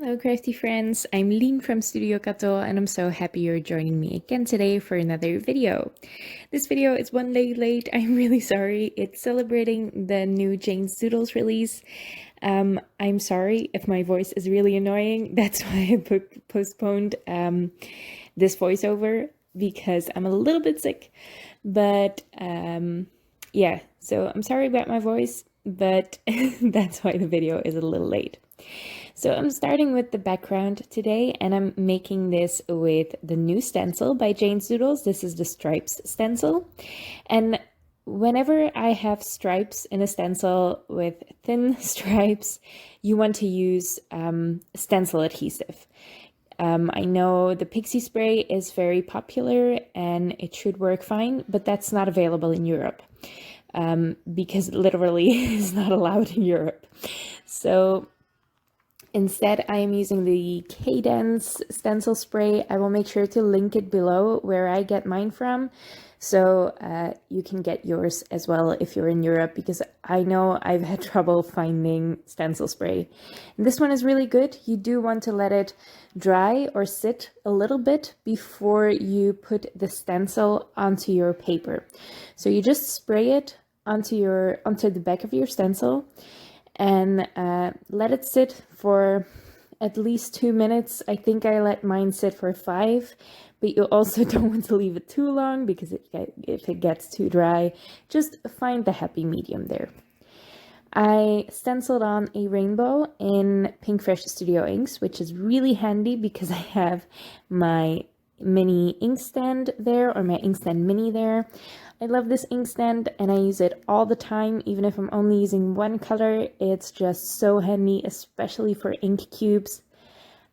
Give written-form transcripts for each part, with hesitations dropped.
Hello crafty friends, I'm Lien from Studio Kato and I'm so happy you're joining me again today for another video. This video is one day late, I'm really sorry. It's celebrating the new Jane's Doodles release. I'm sorry if my voice is really annoying, that's why I postponed this voiceover because I'm a little bit sick. But yeah, so I'm sorry about my voice, but that's why the video is a little late. So I'm starting with the background today and I'm making this with the new stencil by Jane's Doodles. This is the stripes stencil. And whenever I have stripes in a stencil with thin stripes, you want to use stencil adhesive. I know the pixie spray is very popular and it should work fine, but that's not available in Europe because it literally is not allowed in Europe. So instead, I am using the Cadence stencil spray. I will make sure to link it below where I get mine from, so you can get yours as well if you're in Europe, because I know I've had trouble finding stencil spray. And this one is really good. You do want to let it dry or sit a little bit before you put the stencil onto your paper. So you just spray it onto the back of your stencil and let it sit for at least 2 minutes. I think I let mine sit for 5, but you also don't want to leave it too long because if it gets too dry, just find the happy medium there. I stenciled on a rainbow in Pink Fresh Studio inks, which is really handy because I have my mini inkstand there, or my inkstand mini there. I love this inkstand and I use it all the time, even if I'm only using one color. It's just so handy, especially for ink cubes.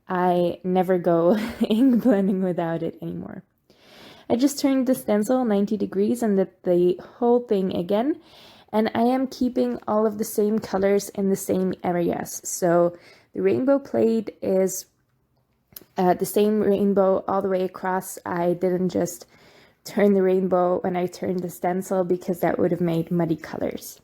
I never go ink blending without it anymore. I just turned the stencil 90 degrees and did the whole thing again. And I am keeping all of the same colors in the same areas. So the rainbow plate is the same rainbow all the way across. I didn't just turn the rainbow when I turned the stencil because that would have made muddy colors.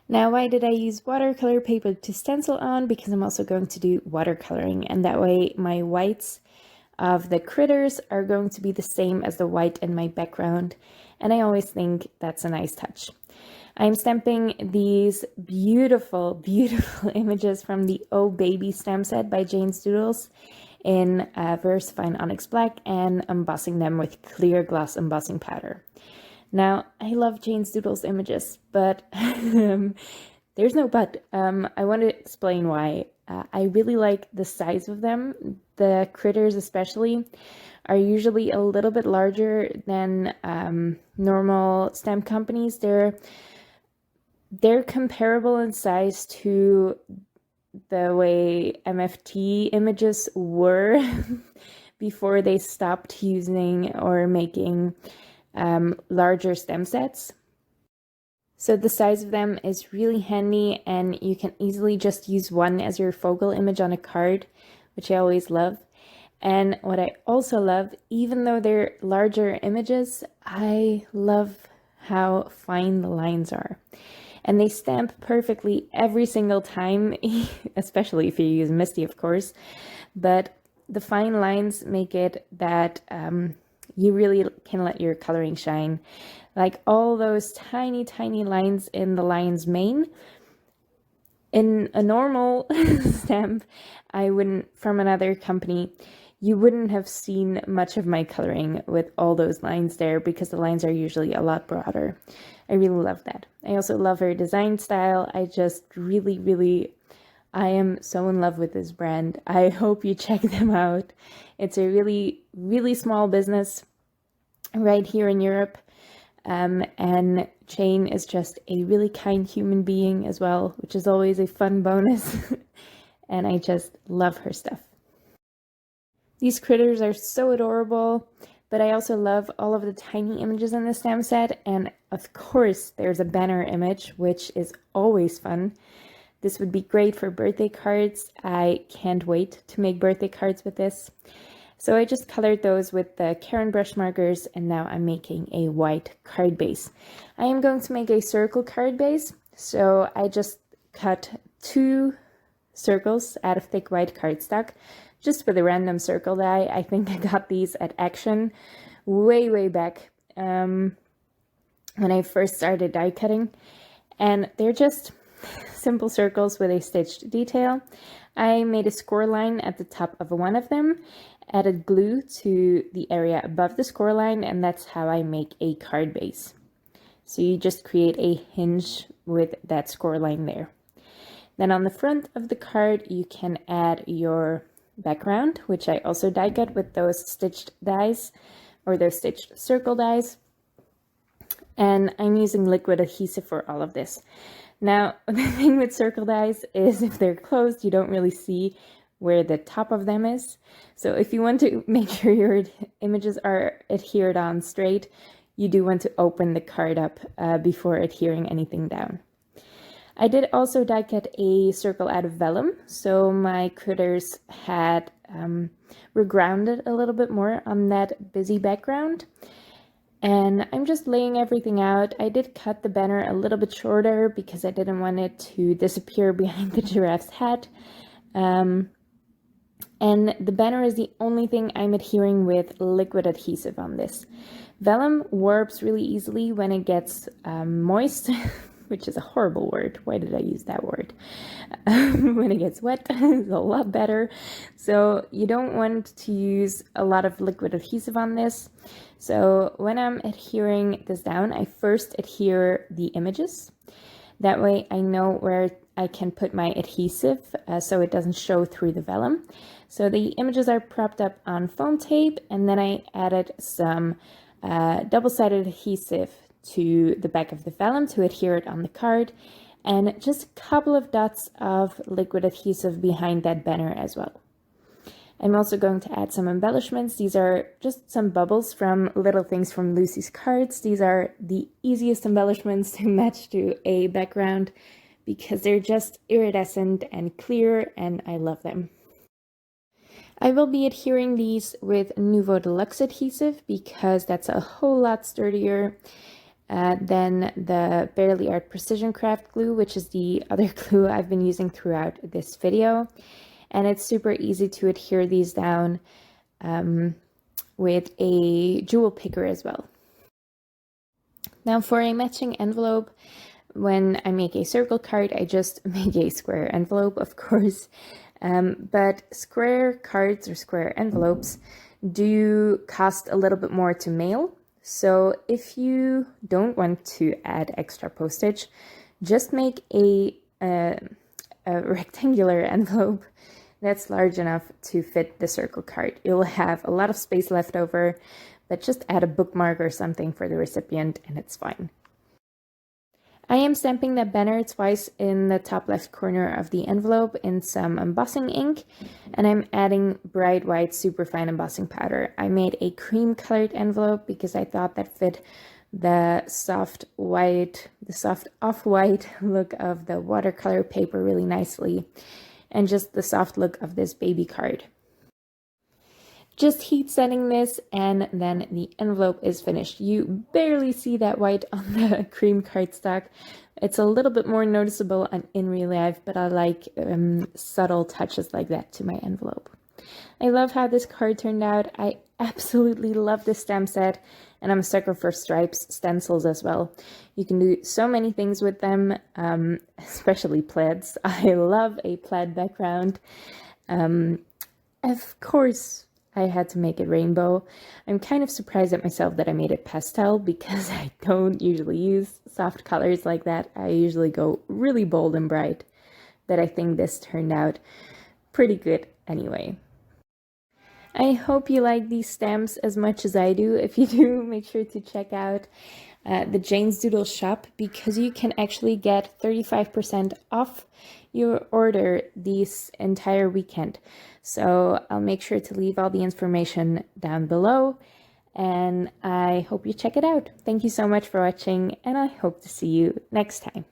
Now, why did I use watercolor paper to stencil on? Because I'm also going to do watercoloring, and that way my whites of the critters are going to be the same as the white in my background, and I always think that's a nice touch. I'm stamping these beautiful, beautiful images from the Oh Baby stamp set by Jane's Doodles in Versafine Onyx Black and embossing them with clear gloss embossing powder. Now, I love Jane's Doodles images, but there's no but. I want to explain why. I really like the size of them. The critters especially are usually a little bit larger than normal stamp companies. They're comparable in size to the way MFT images were before they stopped using or making larger stamp sets. So the size of them is really handy, and you can easily just use one as your focal image on a card, which I always love. And what I also love, even though they're larger images, I love how fine the lines are. And they stamp perfectly every single time, especially if you use Misti, of course. But the fine lines make it that you really can let your coloring shine. Like all those tiny, tiny lines in the lion's mane. In a normal stamp, from another company, you wouldn't have seen much of my coloring with all those lines there because the lines are usually a lot broader. I really love that. I also love her design style. I just I am so in love with this brand. I hope you check them out. It's a really, really small business right here in Europe. And Jane is just a really kind human being as well, which is always a fun bonus. And I just love her stuff. These critters are so adorable, but I also love all of the tiny images in the stamp set. And of course, there's a banner image, which is always fun. This would be great for birthday cards. I can't wait to make birthday cards with this. So I just colored those with the Caron brush markers, and now I'm making a white card base. I am going to make a circle card base, so I just cut 2 circles out of thick white cardstock, just with a random circle die. I think I got these at Action way back when I first started die cutting, and they're just simple circles with a stitched detail. I made a score line at the top of one of them, added glue to the area above the score line, and that's how I make a card base. So you just create a hinge with that score line there. Then on the front of the card, you can add your background, which I also die cut with those stitched dies, or those stitched circle dies. And I'm using liquid adhesive for all of this. Now, the thing with circle dies is if they're closed, you don't really see where the top of them is. So if you want to make sure your images are adhered on straight, you do want to open the card up before adhering anything down. I did also die cut a circle out of vellum, so my critters were grounded a little bit more on that busy background. And I'm just laying everything out. I did cut the banner a little bit shorter because I didn't want it to disappear behind the giraffe's head. And the banner is the only thing I'm adhering with liquid adhesive on this. Vellum warps really easily when it gets moist, which is a horrible word. Why did I use that word? When it gets wet, it's a lot better. So you don't want to use a lot of liquid adhesive on this. So when I'm adhering this down, I first adhere the images. That way I know where I can put my adhesive so it doesn't show through the vellum. So the images are propped up on foam tape, and then I added some double-sided adhesive to the back of the vellum to adhere it on the card, and just a couple of dots of liquid adhesive behind that banner as well. I'm also going to add some embellishments. These are just some bubbles from Little Things from Lucy's Cards. These are the easiest embellishments to match to a background because they're just iridescent and clear, and I love them. I will be adhering these with Nouveau Deluxe adhesive because that's a whole lot sturdier than the Barely Art Precision Craft glue, which is the other glue I've been using throughout this video. And it's super easy to adhere these down with a jewel picker as well. Now for a matching envelope, when I make a circle card, I just make a square envelope, of course. But square cards or square envelopes do cost a little bit more to mail. So if you don't want to add extra postage, just make a rectangular envelope that's large enough to fit the circle card. You'll have a lot of space left over, but just add a bookmark or something for the recipient and it's fine. I am stamping that banner twice in the top left corner of the envelope in some embossing ink, and I'm adding bright white superfine embossing powder. I made a cream colored envelope because I thought that fit the soft off-white look of the watercolor paper really nicely, and just the soft look of this baby card. Just heat setting this and then the envelope is finished. You barely see that white on the cream cardstock. It's a little bit more noticeable in real life, but I like subtle touches like that to my envelope. I love how this card turned out. I absolutely love this stamp set, and I'm a sucker for stripes stencils as well. You can do so many things with them, especially plaids. I love a plaid background. Of course, I had to make it rainbow. I'm kind of surprised at myself that I made it pastel because I don't usually use soft colors like that. I usually go really bold and bright, but I think this turned out pretty good anyway. I hope you like these stamps as much as I do. If you do, make sure to check out the Jane's Doodle shop because you can actually get 35% off your order this entire weekend. So I'll make sure to leave all the information down below, and I hope you check it out. Thank you so much for watching, and I hope to see you next time.